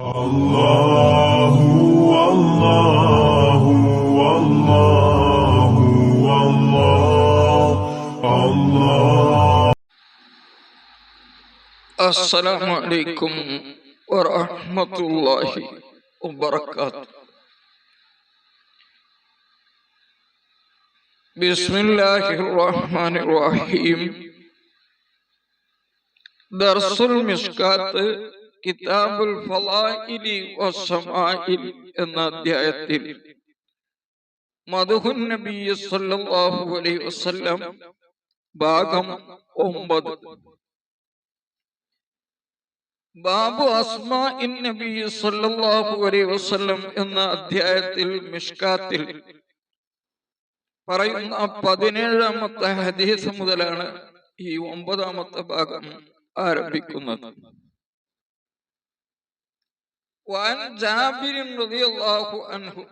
അല്ലാഹു അല്ലാഹു അല്ലാഹു അല്ലാഹു. അസ്സലാമു അലൈക്കും വറഹ്മത്തുള്ളാഹി വബറകാതുഹു. ബിസ്മില്ലാഹിർ റഹ്മാനിർ റഹീം. ദർസുൽ മിസ്കാത്ത് കിതാബുൽ ഫളായിലി വസ്സമാഇൽ എന്ന അധ്യായത്തിൽ മദ്ഹുൻ നബി സല്ലല്ലാഹു അലൈഹി വസല്ലം ഭാഗം 9 ബാബു അസ്മാഇൻ നബി സല്ലല്ലാഹു അലൈഹി വസല്ലം എന്ന അധ്യായത്തിൽ മിഷ്കാത്തിൽ പറയുന്ന 17ാമത്തെ ഹദീസ് മുതലാണ് ഈ 9ാമത്തെ ഭാഗം ആരംഭിക്കുന്നത്. വഅൻ ജാബിർ റളിയല്ലാഹു അൻഹു,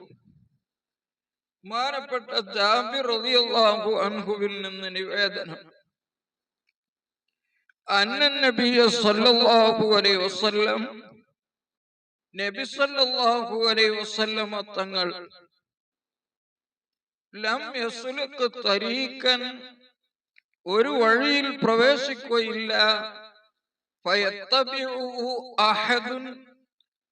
ബഹുമാനപ്പെട്ട ജാബിർ റളിയല്ലാഹു അൻഹുവിൽ നിന്ന് നിവേദനം, അന്ന നബിയ സല്ലല്ലാഹു അലൈഹി വസല്ലം, നബി സല്ലല്ലാഹു അലൈഹി വസല്ലം തങ്ങൾ, ലം യസ്ലുക് തരീഖൻ, ഒരു വഴിയിൽ പ്രവേശിക്കുകയില്ല, ഫയത്തബിഉഹു അഹദുൻ,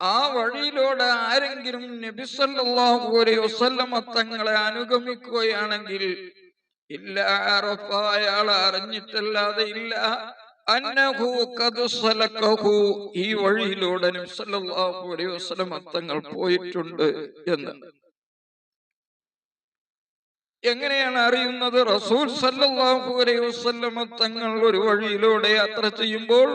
ആ വഴിയിലൂടെ ആരെങ്കിലും നബി സല്ലല്ലാഹു അലൈഹി വസല്ലം തങ്ങളെ അനുഗമിക്കുകയാണെങ്കിൽ, ഇല്ല അറഫ, അയാൾ അറിഞ്ഞിട്ടല്ലാതെ ഇല്ല, അന്നഹു ഖദ് സലകഹു, ഈ വഴിയിലൂടെ നബി സല്ലല്ലാഹു അലൈഹി വസല്ലം തങ്ങൾ പോയിട്ടുണ്ട് എന്ന്. എങ്ങനെയാണ് അറിയുന്നത്? റസൂൽ സല്ലല്ലാഹു അലൈഹി വസല്ലം തങ്ങൾ ഒരു വഴിയിലൂടെ യാത്ര ചെയ്യുമ്പോൾ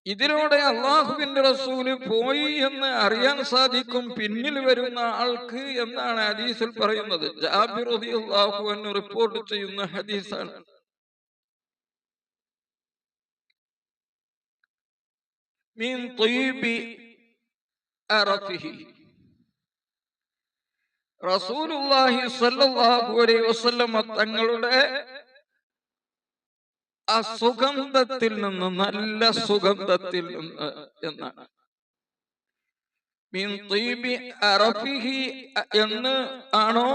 ഇതിലൂടെ അള്ളാഹുവിന്റെ റസൂല് പോയി എന്ന് അറിയാൻ സാധിക്കും പിന്നിൽ വരുന്ന ആൾക്ക് എന്നാണ് ഹദീസിൽ പറയുന്നത്. ജാബിർ റളിയല്ലാഹു അൻഹു റിപ്പോർട്ട് ചെയ്യുന്ന ഹദീസാണ്. മിൻ ത്വയ്ബി അറഫിഹി, റസൂലുള്ളാഹി സ്വല്ലല്ലാഹു അലൈഹി വസല്ലം തങ്ങളുടെ ആ സുഗന്ധത്തിൽ നിന്ന്, നല്ല സുഗന്ധത്തിൽ നിന്ന് എന്നാണ്. മിൻ ത്വയ്ബി അറഫിഹി എന്ന് ആണോ,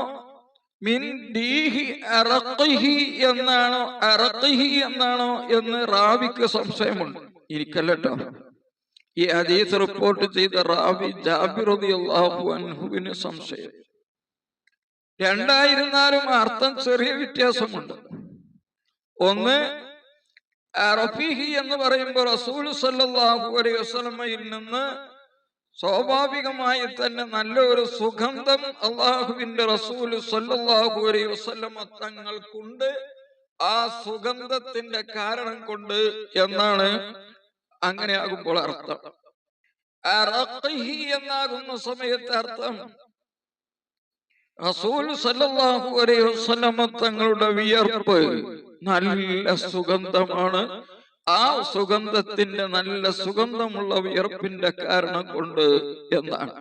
മിൻ ദീഹി അറഖിഹി എന്നാണോ, അറഖിഹി എന്നാണോ എന്ന് റാവിക്ക് സംശയമുണ്ട്. ഇരിക്കല്ലോ, ഈ ഹദീസ് റിപ്പോർട്ട് ചെയ്ത റാവി ജാബിർ റളിയല്ലാഹു അൻഹുവിന് സംശയം. രണ്ടായിരുന്നാലും അർത്ഥം ചെറിയ വ്യത്യാസമുണ്ട്. ഒന്ന്, അറഫിഹി എന്ന് പറയുമ്പോൾ റസൂൽ സല്ലല്ലാഹു അലൈഹി വസല്ലമയിൽ നിന്ന് സ്വാഭാവികമായി തന്നെ നല്ലൊരു സുഗന്ധം അള്ളാഹുവിന്റെ റസൂൽ സല്ലല്ലാഹു അലൈഹി വസല്ലമ തങ്ങൾക്കുണ്ട്. ആ സുഗന്ധത്തിന്റെ കാരണം കൊണ്ട് എന്നാണ് അങ്ങനെ ആകുമ്പോൾ അർത്ഥം. അറഖിഹി എന്നാകുന്ന സമയത്ത് അർത്ഥം റസൂൽ സല്ലല്ലാഹു അലൈഹി വസല്ലമ തങ്ങളുടെ വിയർപ്പ് നല്ല സുഗന്ധമാണ്. ആ സുഗന്ധത്തിന്റെ, നല്ല സുഗന്ധമുള്ള വിയർപ്പിന്റെ കാരണം കൊണ്ട് എന്നാണ്.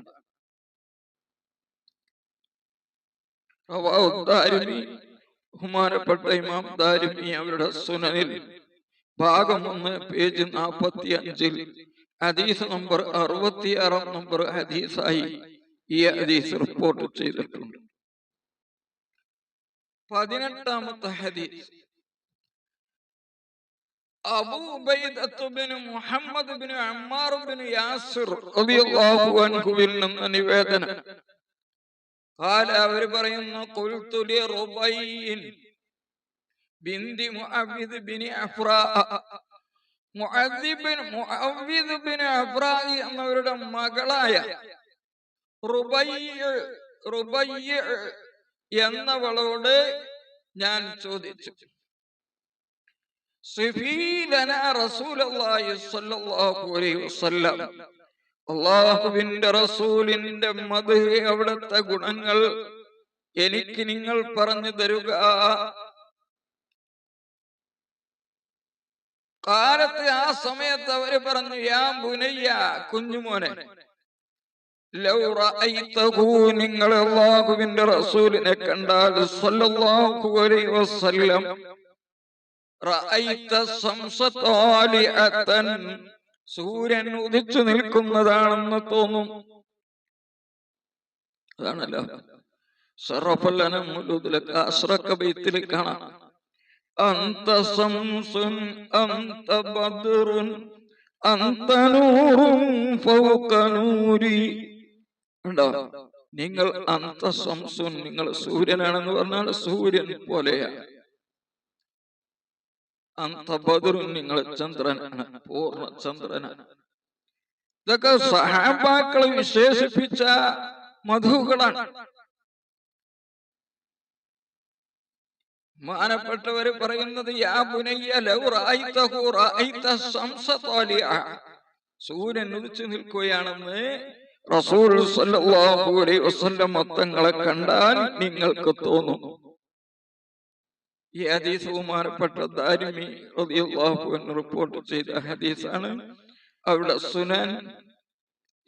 ബഹുമാനപ്പെട്ട ഇമാം ദാരിമി അവരുടെ സുനനിൽ ഭാഗം 1 പേജ് 45 ഹദീസ് നമ്പർ 66 നമ്പർ ഹദീസായി ഈ ഹദീസ് റിപ്പോർട്ട് ചെയ്തിട്ടുണ്ട്. 18ാമത്തെ ഹദീസ്, അബൂ ഉബൈദത്ത് ബിൻ മുഹമ്മദ് ബിൻ അമ്മാർ ബിൻ യാസിർ റളിയല്ലാഹു അൻഹുവിൽ നിന്ന് നിവേദനം, ഖാല, അവർ പറയുന്നു, ഖുൽതു ലി റുബൈൻ ബിൻതി മുഅവ്വിദ് ബിൻ അഫ്റാ, മുഅവ്വിദ് ബിൻ അഫ്റാ എന്നവരുടെ മകളായ റുബയ്യ എന്നവളോട് ഞാൻ ചോദിച്ചു, അള്ളാഹുവിന്റെ റസൂലിന്റെ മദ്ഹ്, അവിടുത്തെ ഗുണങ്ങൾ എനിക്ക് നിങ്ങൾ പറഞ്ഞു തരുക. കാലത്ത് ആ സമയത്ത് അവര് പറഞ്ഞു, യാ ബുനയ്യ, കുഞ്ഞുമോനെ, ലൗ റഅയ്തഹു, നിങ്ങൾ അല്ലാഹുവിന്റെ റസൂലിനെ കണ്ടാൽ സല്ലല്ലാഹു അലൈഹി വസല്ലം, റഅയ്ത സംസ താലിഅതൻ, സൂര്യൻ ഉദിച്ചു നിൽക്കുന്നതാണെന്ന് തോന്നും. അതാണല്ലോ ഷറഫുൽ കാണാം. അന്ത ശംസുൻ അന്ത ബദ്റുൻ അന്ത നൂറുൻ ഫൗക നൂരി. ഉണ്ടോ? നിങ്ങൾ അന്ത ശംസുൻ, നിങ്ങൾ സൂര്യനാണെന്ന് പറഞ്ഞാൽ സൂര്യൻ പോലെയാണ്. അന്ത ബദ്റുൻ, നിങ്ങൾ ചന്ദ്രനാണ്, പൂർണ്ണ ചന്ദ്രനാണ്. ഇതൊക്കെ സഹാബാക്കളെ വിശേഷിപ്പിച്ച മധുകളാണ്. മാനപ്പെട്ടവര് പറയുന്നത് യാ ബുനയ്യ ലൗ റഅയ്തഹു റഅയ്ത ശംസ ത്വാലിഅ, സൂര്യൻ ഉദിച്ചു നിൽക്കുകയാണെന്ന് റസൂൽ സല്ലല്ലാഹു അലൈഹി വസല്ലം തങ്ങളെ കണ്ടാൽ നിങ്ങൾക്ക് തോന്നും. ഈ ഹദീസ് ബഹുമാനപ്പെട്ട ദാരിമി റളിയല്ലാഹു അൻഹു റിപ്പോർട്ട് ചെയ്ത ഹദീസാണ്. അവിടെ സുനൻ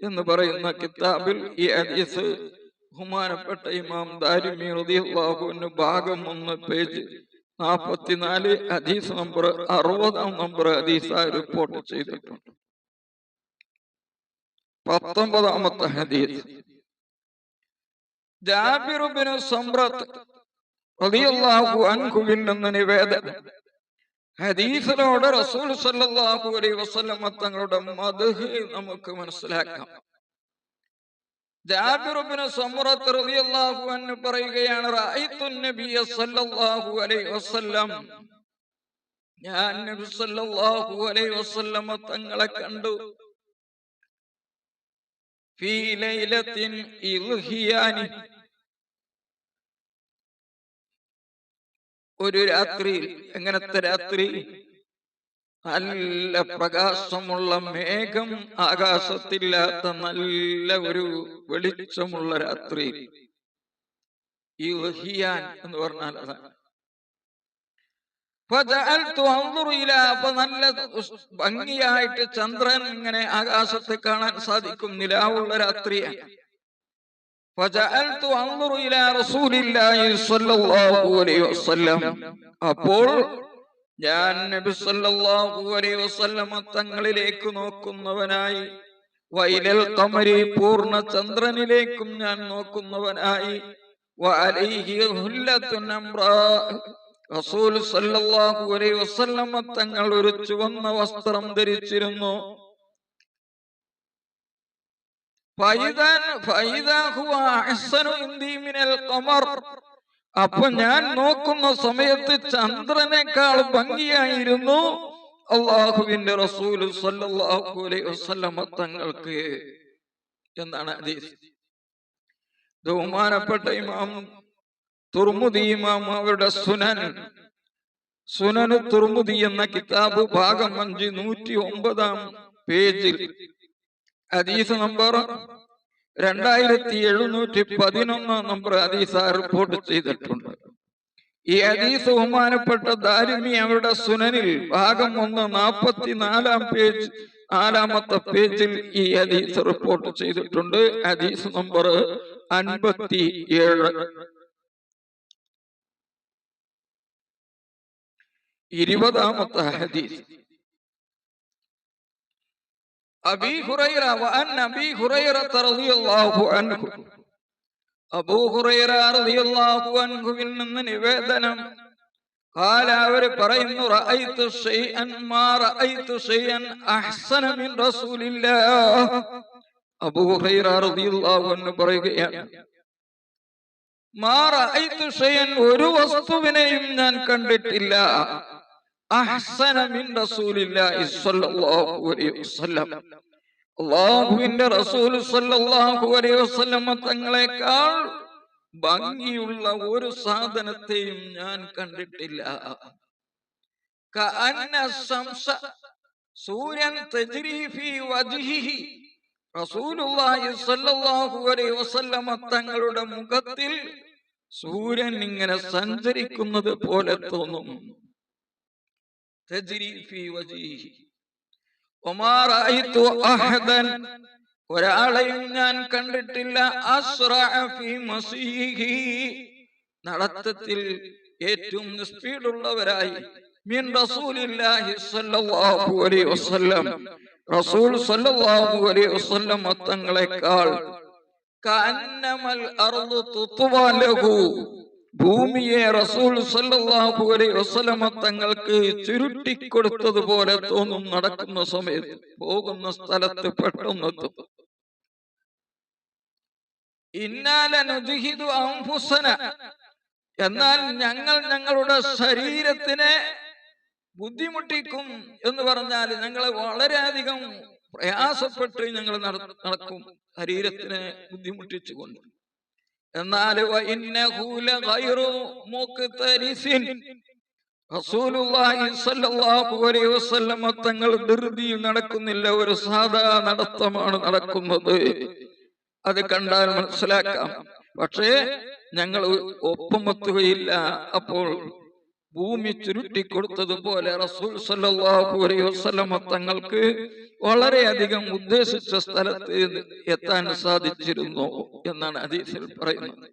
എന്ന് പറയുന്ന കിതാബിൽ ഈ ഹദീസ് ബഹുമാനപ്പെട്ട ഇമാം ദാരിമി റളിയല്ലാഹു അൻഹു ഭാഗം 1 പേജ് 44 ഹദീസ് നമ്പർ 60 നമ്പർ ഹദീസായി റിപ്പോർട്ട് ചെയ്തിട്ടുണ്ട്. 19ാമത്തെ ഹദീസ് ജാബിർ ഇബ്നു സമ്രത്ത് റളിയല്ലാഹു അൻഹുവിൽ നിന്ന് നിവേദനം. ഹദീസിലൂടെ റസൂൽ സല്ലല്ലാഹു അലൈഹി വസല്ലം തങ്ങളുടെ മദ്ഹ് നമുക്ക് മനസ്സിലാക്കാം. ജാബിർ ഇബ്നു സമ്രത്ത് റളിയല്ലാഹു അൻഹു പറയുകയാണ്, റഅയ്തു നബിയ സല്ലല്ലാഹു അലൈഹി വസല്ലം, ഞാൻ നബി സല്ലല്ലാഹു അലൈഹി വസല്ലം തങ്ങളെ കണ്ടു. ഫീ ലൈലത്തിൻ ഇൽഹിയാനി, ഒരു രാത്രിയിൽ. എങ്ങനത്തെ രാത്രി? നല്ല പ്രകാശമുള്ള മേഘം ആകാശത്തില്ലാത്ത നല്ല ഒരു വെളിച്ചമുള്ള രാത്രി. ഇൽഹിയാൻ എന്ന് പറഞ്ഞാൽ അതാണ്. അപ്പൊ നല്ല ഭംഗിയായിട്ട് ചന്ദ്രൻ ഇങ്ങനെ ആകാശത്ത് കാണാൻ സാധിക്കും, നിലാവുള്ള രാത്രിയാണ്. അപ്പോൾ ഞാൻ നബി സല്ലല്ലാഹു അലൈഹി വസല്ലം തങ്ങളിലേക്ക് നോക്കുന്നവനായി, വൈലൽ ഖമരി, പൂർണ്ണ ചന്ദ്രനിലേക്കും ഞാൻ നോക്കുന്നവനായി, വഅലൈഹി ഹുല്ലത്തുൻ അംറാ, റസൂൽ സല്ലല്ലാഹു അലൈഹി വസല്ലം തങ്ങൾ ഒരു ചുവന്ന വസ്ത്രം ധരിച്ചിരുന്നു. അപ്പൊ ഞാൻ നോക്കുന്ന സമയത്ത് ചന്ദ്രനേക്കാൾ ഭംഗിയായിരുന്നു അള്ളാഹുവിന്റെ റസൂൽ സല്ലല്ലാഹു അലൈഹി വസല്ലം തങ്ങൾക്ക് എന്നാണ് ഹദീസ്. ബഹുമാനപ്പെട്ട ഇമാം തുർമുദി ഇമാം അവരുടെ സുനൻ തുർമുദി എന്ന കിതാബ് ഭാഗം 5 109 പേജിൽ ഹദീസ് നമ്പർ 2711 നമ്പർ ഹദീസ് റിപ്പോർട്ട് ചെയ്തിട്ടുണ്ട്. ഈ ഹദീസ് ബഹുമാനപ്പെട്ട ദാരിമി അവരുടെ സുനനിൽ ഭാഗം 1 44 പേജ് 4ാമത്തെ പേജിൽ ഈ ഹദീസ് റിപ്പോർട്ട് ചെയ്തിട്ടുണ്ട്. ഹദീസ് നമ്പർ 57. 20ാമത്തെ ഹദീസ് അബീ ഹുറൈറ അബീ ഹുറൈറ റളിയല്ലാഹു അൻഹു, അബൂ ഹുറൈറ റളിയല്ലാഹു അൻഹുവിൽ നിന്ന് നിവേദനം. ഖാല, അവർ പറയുന്നു, റഅയ്തു ശൈഅൻ മാ റഅയ്തു ശൈഅൻ അഹ്സന മിൻ റസൂലില്ലാഹ്. അബൂ ഹുറൈറ റളിയല്ലാഹു അൻഹു പറയുകയാണ്, മാ റഅയ്തു ശൈഅൻ, ഒരു വസ്തുവിനെയും ഞാൻ കണ്ടിട്ടില്ല, അഹ്സന മിൻ റസൂലില്ലാഹി സ്വല്ലല്ലാഹു അലൈഹി വസല്ലം, അല്ലാഹുവിന്റെ റസൂൽ സ്വല്ലല്ലാഹു അലൈഹി വസല്ലം തങ്ങളെക്കാൾ ഭംഗിയുള്ള ഒരു സാധനത്തെയും ഞാൻ കണ്ടിട്ടില്ല. കഅന്ന ശംസ, സൂര്യൻ തജ്രി ഫീ വജ്ഹിഹി, റസൂലുള്ളാഹി സ്വല്ലല്ലാഹു അലൈഹി വസല്ലം തങ്ങളുടെ മുഖത്തിൽ സൂര്യൻ ഇങ്ങനെ സഞ്ചരിക്കുന്നത് പോലെ തോന്നും. തജ്രി ഫീ വജ്ഹിഹി വമാ റഅയ്തു അഹദൻ, ഒരാളെയും ഞാൻ കണ്ടിട്ടില്ല, അസ്റഅ ഫീ മസീഹി, നടത്തത്തിൽ ഏറ്റവും സ്പീഡുള്ളവരായി, മിൻ റസൂലില്ലാഹി സ്വല്ലല്ലാഹു അലൈഹി വസല്ലം, റസൂൽ സല്ലല്ലാഹു അലൈഹി വസല്ലം തങ്ങളെക്കാൾ കഅന്നമൽ അർളു തുത്വാ ലഹു, ഭൂമിയെ റസൂൽ സല്ലല്ലാഹു അലൈഹി വസല്ലം തങ്ങൾക്ക് ചുരുട്ടിക്കൊടുത്തതുപോലെ തോന്നും. നടക്കുന്ന സമയത്ത്, പോകുന്ന സ്ഥലത്ത് പെട്ടെന്നെത്തും. ഇന്നാലനുജിഹിദു അൻഫുസന, എന്നാൽ ഞങ്ങൾ ഞങ്ങളുടെ ശരീരത്തിനെ ബുദ്ധിമുട്ടിക്കും എന്ന് പറഞ്ഞാൽ ഞങ്ങളെ വളരെയധികം പ്രയാസപ്പെട്ട് ഞങ്ങൾ നടക്കും, ശരീരത്തിനെ ബുദ്ധിമുട്ടിച്ചുകൊണ്ട്. എന്നാൽ റസൂലുള്ളാഹി സ്വല്ലല്ലാഹു അലൈഹി വസല്ലം തങ്ങൾ ധൃതിയിൽ നടക്കുന്നില്ല, ഒരു സാധാ നടത്തമാണ് നടക്കുന്നത്. അത് കണ്ടാൽ മനസ്സിലാക്കാം. പക്ഷേ ഞങ്ങൾ ഒപ്പമെത്തുകയില്ല. അപ്പോൾ ഭൂമി ചുരുട്ടിക്കൊടുത്തതുപോലെ റസൂൽ സല്ലല്ലാഹു അലൈഹി വസല്ലം തങ്ങൾക്ക് വളരെയധികം ഉദ്ദേശിച്ച സ്ഥലത്ത് എത്താൻ സാധിച്ചിരുന്നു എന്നാണ് ഹദീസിൽ പറയുന്നത്.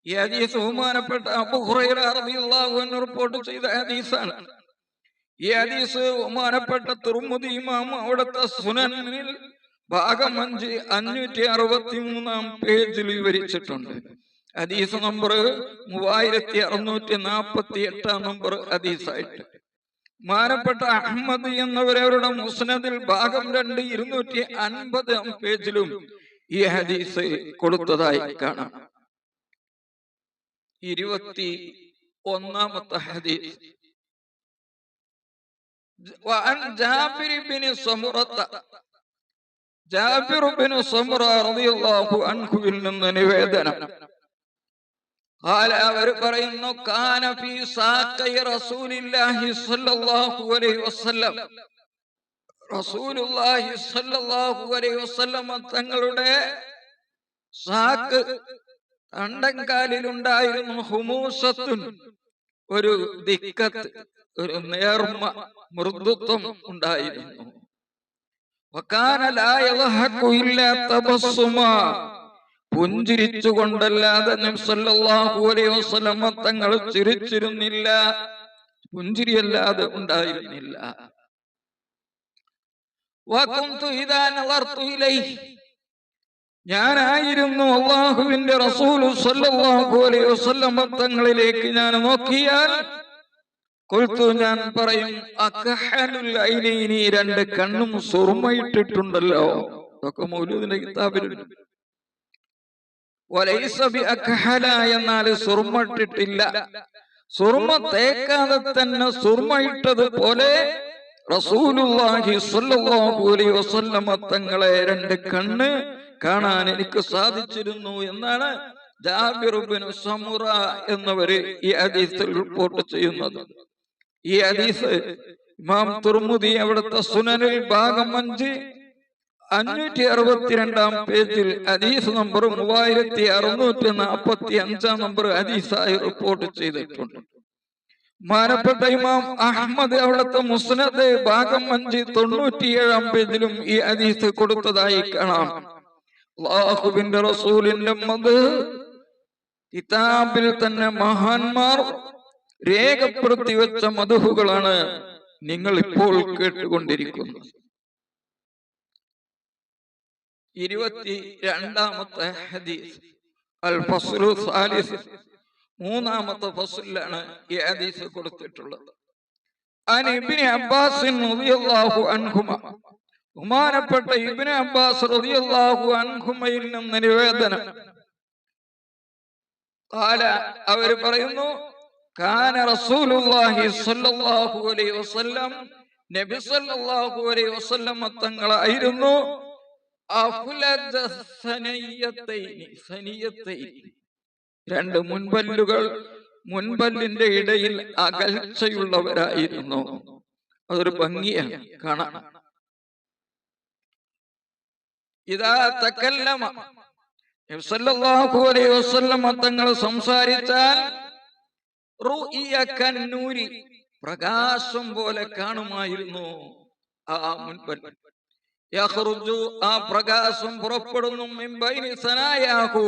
ഈ ഹദീസ് ബഹുമാനപ്പെട്ട അബൂ ഹുറൈറ റളിയല്ലാഹു അൻഹു റിപ്പോർട്ട് ചെയ്ത ഹദീസാണ്. ഈ ഹദീസ് ബഹുമാനപ്പെട്ട തിർമിദി ഇമാം അവിടുത്തെ സുനനിൽ ഭാഗം 5 563 പേജിൽ വിവരിച്ചിട്ടുണ്ട്. ഹദീസ് നമ്പർ 3648 നമ്പർ ഹദീസായിട്ട്. മാനപ്പെട്ട അഹ്മദ് എന്നവരവരുടെ മുസ്നദിൽ ഭാഗം 2 250 പേജിലും ഈ ഹദീസ് കൊടുത്തതായി കാണാം. 21ാമത്തെ ഹദീസ്. വഅൻ ജാബിർ ബിൻ സമുറത്ത, ജാബിർ ബിൻ സമുറ റളിയല്ലാഹു അൻഹുവിൽ നിന്ന് നിവേദനം. അവർ പറയുന്നു, കാന ഫീ സാഖി റസൂലില്ലാഹി സ്വല്ലല്ലാഹു അലൈഹി വസല്ലം, റസൂലുള്ളാഹി സ്വല്ലല്ലാഹു അലൈഹി വസല്ലം തങ്ങളുടെ സാഖ് തണ്ടൻകാലിലുണ്ടായിരുന്നു ഹുമൂസത്തുൻ, ഒരു ദിക്കത്ത്, ഒരു നേർമ മൃദുത്വം ഉണ്ടായിരുന്നു. വകാന ലാ യൽഹഖു ഇല്ലാ തബസ്സുമാ, പുഞ്ചിരിച്ചുകൊണ്ടല്ലാതെ നബി സല്ലല്ലാഹു അലൈഹി വസല്ലം തങ്ങൾ ചിരിച്ചിരുന്നില്ല, പുഞ്ചിരിയല്ലാതെ ഉണ്ടായിരുന്നില്ല. വകുന്തു ഇദാ നളർതു ഇലൈഹി, ഞാനായിരുന്നു അല്ലാഹുവിന്റെ റസൂൽ സല്ലല്ലാഹു അലൈഹി വസല്ലം തങ്ങളിലേക്ക് ഞാൻ നോക്കിയാൽ ഖുൽതു, ഞാൻ പറയും, അഖഹലുൽ ഐനൈനി, 2 കണ്ണും സുർമയിട്ടിട്ടുണ്ടല്ലോ. ഇതൊക്കെ മൗലൂദിന്റെ കിതാബിലുണ്ട്. വലൈസ ബി അഖഹല, എന്നാൽ സുർമയിട്ടിട്ടില്ല. സുർമ തേക്കാതെ തന്നെ സുർമയിട്ടതുപോലെ റസൂലുള്ളാഹി സ്വല്ലല്ലാഹു അലൈഹി വസല്ലം തങ്ങളെ 2 കണ്ണ് കാണാൻ എനിക്ക് സാധിച്ചിരുന്നു എന്നാണ് ജാബിർ ബിൻ സമുറ എന്നവര് ഈ ഹദീസിൽ റിപ്പോർട്ട് ചെയ്യുന്നത്. ഈ ഹദീസ് ഇമാം തിർമിദി അവിടുത്തെ സുനനിൽ ഭാഗം 5 562 പേജിൽ ഹദീസ് നമ്പർ 3645 നമ്പർ ഹദീസായി റിപ്പോർട്ട് ചെയ്തിട്ടുണ്ട്. മാനപ്പെട്ട ഇമാം അഹ്മദ് അവിടുത്തെ മുസ്നദ് ഭാഗം 5 97 പേജിലും ഈ ഹദീസ് കൊടുത്തതായി കാണാം. അല്ലാഹുവിന്റെ റസൂലിന്റെ മദ് കിതാബിൽ തന്നെ മഹാന്മാർ രേഖപ്പെടുത്തി വെച്ച മദ്ഹുകളാണ് നിങ്ങൾ ഇപ്പോൾ കേട്ടുകൊണ്ടിരിക്കുന്നത്. 22ാമത്തെ ഹദീസ്. അൽ ഫസ്ലു സാലിസ്, 3ാമത്തെ ഫസ്ലിലാണ് ഈ ഹദീസ് കൊടുത്തിട്ടുള്ളത്. അൻ ഇബ്നു അബ്ബാസ് റളിയല്ലാഹു അൻഹുമ, ബഹുമാനപ്പെട്ട ഇബ്നു അബ്ബാസ് റളിയല്ലാഹു അൻഹുമയിൽ നിന്ന് നിവേദനം. ഖാല, അവർ പറയുന്നു, കാന റസൂലുള്ളാഹി സ്വല്ലല്ലാഹു അലൈഹി വസല്ലം, നബി സല്ലല്ലാഹു അലൈഹി വസല്ലം തങ്ങളായിരുന്നു അഫ്ലജ സനിയത്തൈനി, സനിയത്തൈനി, 2 മുൻപല്ലുകൾ, മുൻപല്ലിന്റെ ഇടയിൽ അകൽച്ചയുള്ളവരായിരുന്നു. അതൊരു ഭംഗിയാണ് കാണാൻ. ഇദാ തകല്ലമ, നബി സല്ലല്ലാഹു അലൈഹി വസല്ലം തങ്ങൾ സംസാരിച്ചാൽ റുഇയ കന്നൂരി, പ്രകാശം പോലെ കാണുമായിരുന്നു ആ മുൻപല്ല്. യഖ്റുജു, ആ പ്രകാശം പുറപ്പെടുന്നു, മിൻ ബൈനി സനായാഹു,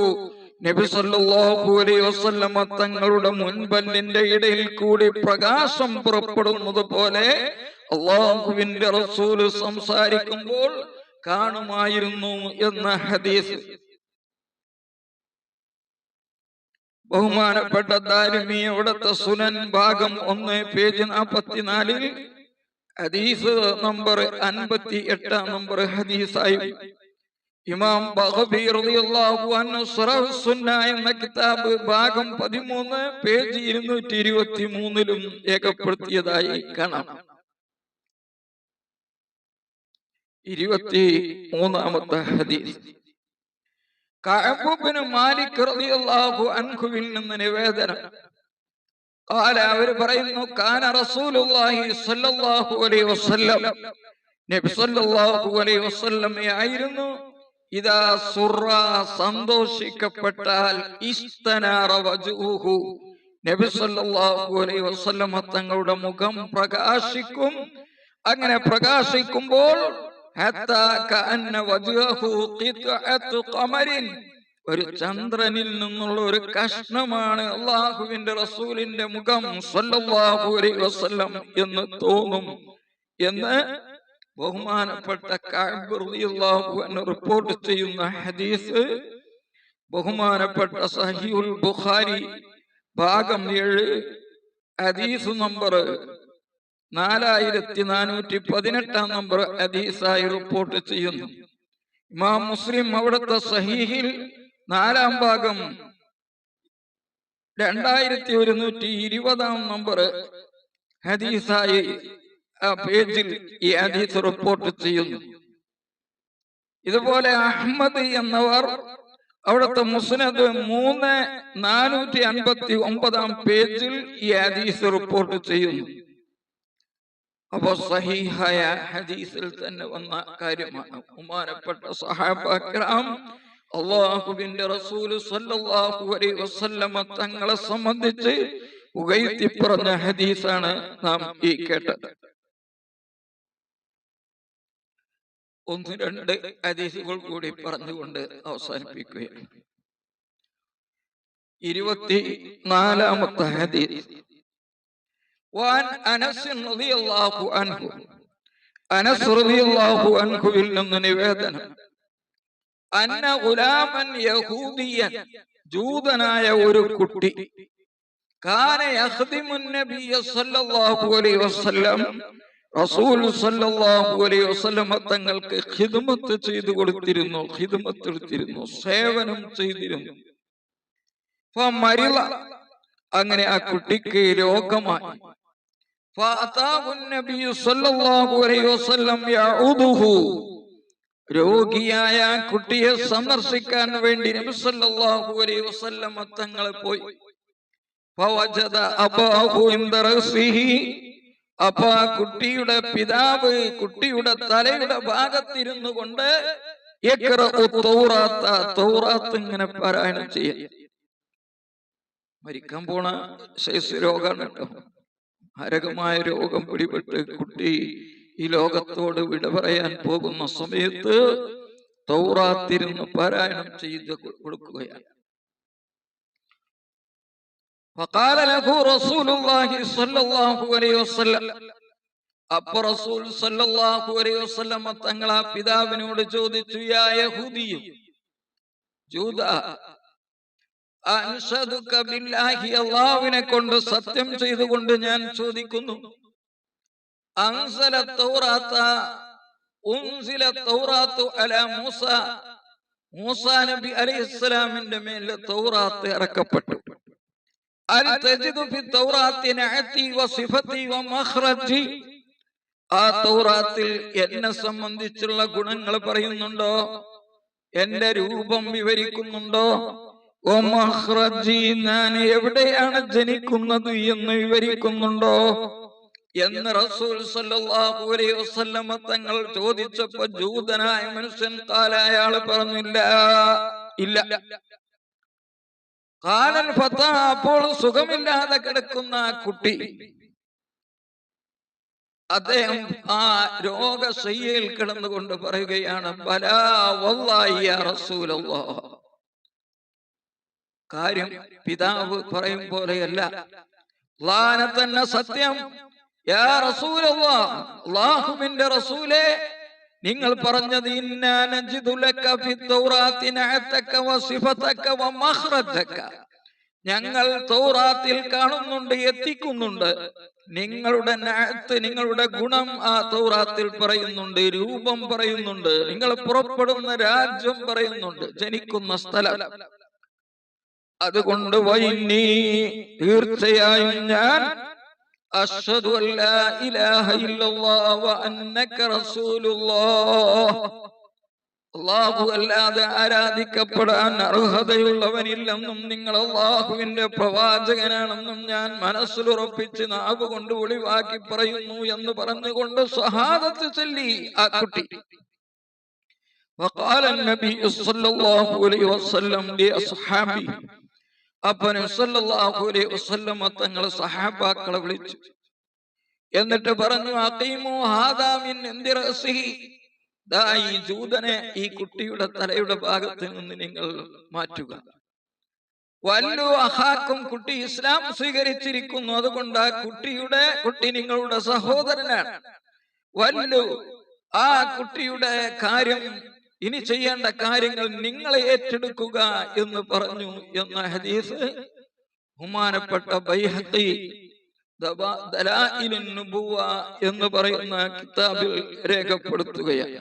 നബി സല്ലല്ലാഹു അലൈഹി വസല്ലം തങ്ങളുടെ മുൻപല്ലിന്റെ ഇടയിൽ കൂടി പ്രകാശം പുറപ്പെടുന്നത് പോലെ അള്ളാഹുവിന്റെ റസൂല് സംസാരിക്കുമ്പോൾ കാണുമായിരുന്നു എന്ന ഹദീസ് ബഹുമാനപ്പെട്ട ദാരിമി അവിടുത്തെ സുനൻ ഭാഗം 1 പേജ് 44 ഹദീസ് നമ്പർ 58 നമ്പർ ഹദീസായി ഇമാം ബഖവി റളിയല്ലാഹു അൻഹു ശറഹ് സുന്ന എന്ന കിതാബ് ഭാഗം 13 പേജ് 223 രേഖപ്പെടുത്തിയതായി കാണാം. 23ാമത്തെ ഹദീസ് കഅബ് ഇബ്നു മാലിക് റളിയല്ലാഹു അൻഹുവിൽ നിന്ന് നിവേദനം. അവർ പറയുന്നു, കാന റസൂലുള്ളാഹി സ്വല്ലല്ലാഹു അലൈഹി വസല്ലം, നബി സ്വല്ലല്ലാഹു അലൈഹി വസല്ലം ആയിരുന്നു, ഇദാ സുറ സന്തോഷിക്കപ്പെട്ടാൽ ഇസ്തനാറ വജ്ഹുഹു, നബി സ്വല്ലല്ലാഹു അലൈഹി വസല്ലം തങ്ങളുടെ മുഖം പ്രകാശിക്കും. അങ്ങനെ പ്രകാശിക്കുമ്പോൾ ഹത്താ കഅന്ന വജ്ഹഹു ഖിത്അത്തു ഖമരിൻ, ഒരു ചന്ദ്രനിൽ നിന്നുള്ള ഒരു കഷ്ണമാണ് അള്ളാഹുവിന്റെ റസൂലിന്റെ മുഖം സ്വല്ലല്ലാഹു അലൈഹി വസല്ലം എന്ന് തോന്നും എന്ന് ബഹുമാനപ്പെട്ട കഅബ് റളിയല്ലാഹു അൻഹു റിപ്പോർട്ട് ചെയ്യുന്ന ഹദീസ് ബഹുമാനപ്പെട്ട സഹീഹുൽ ബുഖാരി ഭാഗം 7 ഹദീസ് നമ്പർ 4418 നമ്പർ ഹദീസായി റിപ്പോർട്ട് ചെയ്യുന്നു. ഇമാം മുസ്ലിം അവിടുത്തെ സഹീഹിൽ 4-ാം ഭാഗം 2120 നമ്പർ ഹദീസായി ആ പേജിൽ ഈ ഹദീസ് റിപ്പോർട്ട് ചെയ്യുന്നു. ഇതുപോലെ അഹ്മദ് എന്നവർ അവിടുത്തെ മുസ്നദ് 3459 പേജിൽ ഈ ഹദീസ് റിപ്പോർട്ട് ചെയ്യുന്നു. അപ്പൊ സഹീഹായ ഹദീസിൽ തന്നെ വന്ന കാര്യമാണ്. ബഹുമാനപ്പെട്ട സഹാബ കിറാം അല്ലാഹുവിന്റെ റസൂൽ സ്വല്ലല്ലാഹു അലൈഹി വസല്ലം തങ്ങളെ സംബന്ധിച്ച് ഉഗൈത്തി പറഞ്ഞ ഹദീസാണ് നാം ഈ കേട്ടത്. 1-2 ഹദീസുകൾ കൂടി പറഞ്ഞുകൊണ്ട് അവസാനിപ്പിക്കുകയാണ്. 24ാമത്തെ ഹദീസ് وعن أنس رضي الله عنه, أنس رضي الله عنه നിന്ന് നിവേദനം, അന്ന ഗുലാമൻ യഹൂദിയൻ, ജൂതനായ ഒരു കുട്ടി, കാന യഖ്ദിമുൻ നബിയ സല്ലല്ലാഹു അലൈഹി വസല്ലം, റസൂൽ സല്ലല്ലാഹു അലൈഹി വസല്ലം തങ്ങൾക്ക് ഖിദ്മത്ത് ചെയ്തു കൊടുത്തിരുന്നു, ഖിദ്മത്ത് എടുത്തിരുന്നു, സേവനം ചെയ്തിരുന്നു. ഫമരിള, അങ്ങനെ ആ കുട്ടിക്ക് രോഗമായി. ഫഅതാഹു നബി സല്ലല്ലാഹു അലൈഹി വസല്ലം യഊദുഹു, രോഗിയായ കുട്ടിയെ സന്ദർശിക്കാൻ വേണ്ടി നബി സല്ലല്ലാഹു അലൈഹി വസല്ലം തങ്ങൾ പോയി. ഫവജദ അബാഹു ഇൻദ റഅസിഹി, അപ്പൊ ആ കുട്ടിയുടെ പിതാവ് കുട്ടിയുടെ തലയുടെ ഭാഗത്തിരുന്നു കൊണ്ട് തൗറാത്ത് ഇങ്ങനെ പാരായണം ചെയ്യാൻ. മരിക്കാൻ പോണ ശൈസ് രോഗമാണ് കേട്ടോ. മാരകമായ രോഗം പിടിപെട്ട് കുട്ടി ഈ ലോകത്തോട് വിട പറയാൻ പോകുന്ന സമയത്ത് തൗറാത്തിരുന്ന് പാരായണം ചെയ്ത് കൊടുക്കുകയാണ്. فقال له رسول الله صلى الله عليه وسلم, അപ്പോൾ റസൂൽ സല്ലല്ലാഹു അലൈഹി വസല്ലം തങ്ങൾ ആ പിതാവിനോട് ചോദിച്ചു, യാ യഹൂദി, ജൂത, അൻഷദുക ബില്ലാഹി, അല്ലാഹുവിനെ കൊണ്ട് സത്യം ചെയ്തുകൊണ്ട് ഞാൻ ചോദിക്കുന്നു, അൻസല തൗറാത്ത, ഉൻസില തൗറാത്തു അലാ മൂസ, മൂസാ നബി അലൈഹിസ്സലാമിന്റെ മേൽ തൗറാത്ത് ഇറക്കപ്പെട്ടു. അൽ തജിദു ഫി തൗറാത്തി നഅതി വസിഫതി വമഖ്റജി, ആ തൗറാത്തിൽ എന്നെ സംബന്ധിച്ചുള്ള ഗുണങ്ങൾ പറയുന്നുണ്ടോ, എന്റെ രൂപം വിവരിക്കുന്നുണ്ടോ, വമഖ്റജി, ഞാൻ എവിടെയാണ് ജനിക്കുന്നത് എന്ന് വിവരിക്കുന്നുണ്ടോ എന്ന് റസൂൽ സല്ലല്ലാഹു അലൈഹി വസല്ലം തങ്ങൾ ചോദിച്ചപ്പോൾ ജൂതനായ മനുഷ്യൻ അയാൾ പറഞ്ഞില്ല, ഇല്ല. കാലൻ ഫത, അപ്പോൾ സുഖമില്ലാതെ കിടക്കുന്ന ആ കുട്ടി, അദ്ദേഹം ആ രോഗശയ്യയിൽ കിടന്നുകൊണ്ട് പറയുകയാണ്, ബലാ വല്ലാഹി യാ റസൂലല്ലാഹ്, കാര്യം പിതാവ് പറയും പോലെയല്ല, അല്ലാഹുവിനെ തന്നെ സത്യം, യാ റസൂലല്ലാഹ്, അല്ലാഹുവിന്റെ റസൂലേ, നിങ്ങൾ പറഞ്ഞത് ഇന്നാ നജിദു ലക ഫി തൗറാത്തി നഅതക വസിഫതക വമഖ്റജക, ഞങ്ങൾ തൗറാത്തിൽ കാണുന്നുണ്ട്, എത്തിക്കുന്നുണ്ട്. നിങ്ങളുടെ നഅത്ത്, നിങ്ങളുടെ ഗുണം ആ തൗറാത്തിൽ പറയുന്നുണ്ട്, രൂപം പറയുന്നുണ്ട്, നിങ്ങൾ പുറപ്പെടുന്ന രാജ്യം പറയുന്നുണ്ട്, ജനിക്കുന്ന സ്ഥലം. അതുകൊണ്ട് വൈന്നീ, തീർച്ചയായും ഞാൻ, അശ്ഹദു അല്ലാ ഇലാഹ ഇല്ലല്ലാഹ് വ അന്നക റസൂലുള്ളാഹ്, അല്ലാഹു അല്ലാതെ ആരാധിക്കപ്പെടാൻ അർഹതയുള്ളവനില്ലെന്നും നിങ്ങൾ അല്ലാഹുവിന്റെ പ്രവാചകനാണെന്നും ഞാൻ മനസ്സിലുറപ്പിച്ച് നാവ് കൊണ്ട് ഒളിവാക്കി പറയുന്നു എന്ന് പറഞ്ഞുകൊണ്ട് സ്വഹാദത്ത് ചൊല്ലി ആ കുട്ടി. وقال النبي صلى الله عليه وسلم لأصحابه, അപ്പോൾ നബി സല്ലല്ലാഹു അലൈഹി വസല്ലം തങ്ങൾ സഹാബാക്കളെ വിളിച്ചു. എന്നിട്ട് പറഞ്ഞു, അഖീമു ഹാദാ മിൻ ഇൻദി റഅസിഹി, ദാ ഈ ജൂതനെ ഈ കുട്ടിയുടെ തലയുടെ ഭാഗത്ത് നിന്ന് നിങ്ങൾ മാറ്റുക. വല്ലു അഹാക്കും, കുട്ടി ഇസ്ലാം സ്വീകരിച്ചിരിക്കുന്നു, അതുകൊണ്ട് ആ കുട്ടി നിങ്ങളുടെ സഹോദരനാണ്. വല്ലു, ആ കുട്ടിയുടെ കാര്യം, ഇനി ചെയ്യേണ്ട കാര്യങ്ങൾ നിങ്ങളെ ഏറ്റെടുക്കുക എന്ന് പറഞ്ഞു എന്ന ഹദീസ് ബഹുമാനപ്പെട്ട ബൈഹഖി ദലായിലുൻ നുബുവ എന്ന് പറയുന്ന കിതാബിൽ രേഖപ്പെടുത്തുകയാണ്.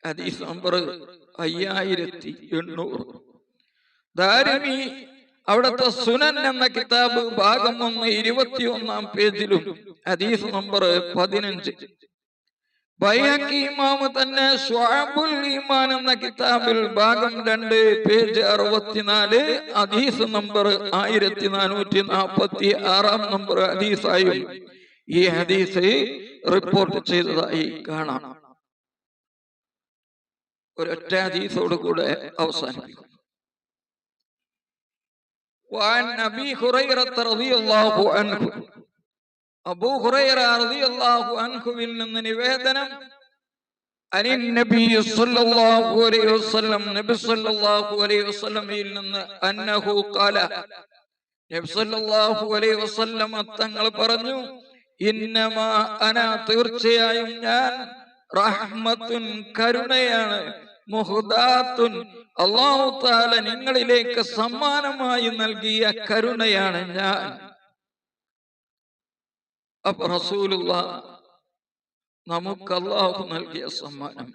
ഹദീസ് നമ്പർ 5800. ദാരിമി അവിടുത്തെ സുനൻ എന്ന കിതാബ് ഭാഗം 1 21-ാം പേജിലും ഹദീസ് നമ്പർ 15. ബൈഹഖി ഇമാമ് തന്നെ ശുഅബുൽ ഈമാൻ എന്ന കിതാബിൽ ഭാഗം 2 പേജ് 64 ഹദീസ് നമ്പർ 1446-ാം നമ്പർ ഹദീസായും ഈ ഹദീസ് റിപ്പോർട്ട് ചെയ്തതായി കാണാം. ഒരൊറ്റ ഹദീസോട് കൂടെ അവസാനിപ്പിക്കും. وعن أبي هريرة رضي الله عنه, അബൂ ഹുറൈറ റളിയല്ലാഹു അൻഹുവിൽ നിന്ന് നിവേദനം, അനിൻ നബി സല്ലല്ലാഹു അലൈഹി വസല്ലം, നബി സല്ലല്ലാഹു അലൈഹി വസല്ലമയിൽ നിന്ന്, അന്നഹു ഖാല, നബി സല്ലല്ലാഹു അലൈഹി വസല്ലം തങ്ങൾ പറഞ്ഞു, ഇന്നമാ അന, തീർച്ചയായും ഞാൻ, റഹ്മത്തുൻ, കരുണയാണ്, മുഹ്ദാത്തുൻ, അല്ലാഹു തആല നിങ്ങളിലേക്ക് സമ്മാനമായി നൽകിയ കരുണയാണ് ഞാൻ. അപ്പൊ റസൂലുള്ളാഹ് നമുക്ക് അല്ലാഹു നൽകിയ സമ്മാനം.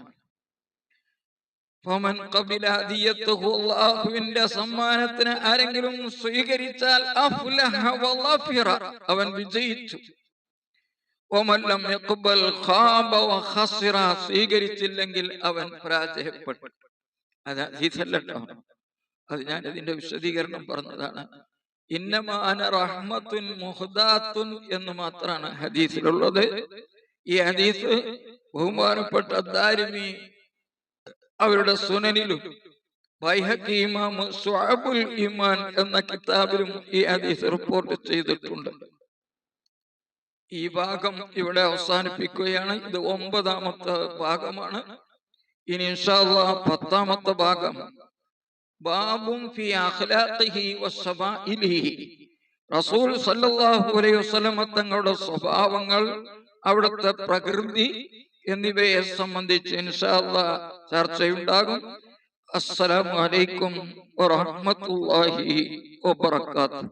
ഫമൻ ഖബില ഹദിയത്തുഹു, അല്ലാഹുവിന്റെ സമ്മാനത്തിന് ആരെങ്കിലും സ്വീകരിച്ചാൽ, അഫ്ലഹ വളഫിറ, അവൻ വിജയിച്ചു. വമൻ ലം യഖ്ബൽ ഖാബ വഖസിറ, സ്വീകരിച്ചില്ലെങ്കിൽ അവൻ പരാജയപ്പെട്ടു. അത് ഹദീസല്ലട്ടോ, അത് ഞാൻ ഇതിന്റെ വിശദീകരണം പറഞ്ഞതാണ്. ഇന്നമാ അന റഹ്മത്തുൻ മുഹ്ദാത്തുൻ എന്ന് മാത്രമാണ് ഹദീസിലുള്ളത്. ഈ ഹദീസ് ബഹുമാനപ്പെട്ട ദാരിമി അവരുടെ സുനനിലും ബൈഹഖി ഇമാം ശുഅബുൽ ഈമാൻ എന്ന കിതാബിലും ഈ ഹദീസ് റിപ്പോർട്ട് ചെയ്തിട്ടുണ്ട്. ഈ ഭാഗം ഇവിടെ അവസാനിപ്പിക്കുകയാണ്. ഇത് 9-ാമത്തെ ഭാഗമാണ്. ഇനി ഇൻഷാ അല്ലാഹ് 10-ാമത്തെ ഭാഗം, ബാബും ഫി അഖ്ലാഖിഹി വശബാഇലിഹി, റസൂൽ സല്ലല്ലാഹു അലൈഹി വസല്ലം തങ്ങളുടെ സ്വഭാവങ്ങൾ, അവിടുത്തെ പ്രകൃതി എന്നിവയെ സംബന്ധിച്ച് ഇൻഷാ അല്ലാഹ് ചർച്ചയുണ്ടാകും. അസ്സലാമു അലൈക്കും വറഹ്മത്തുള്ളാഹി വബറകാതുഹു.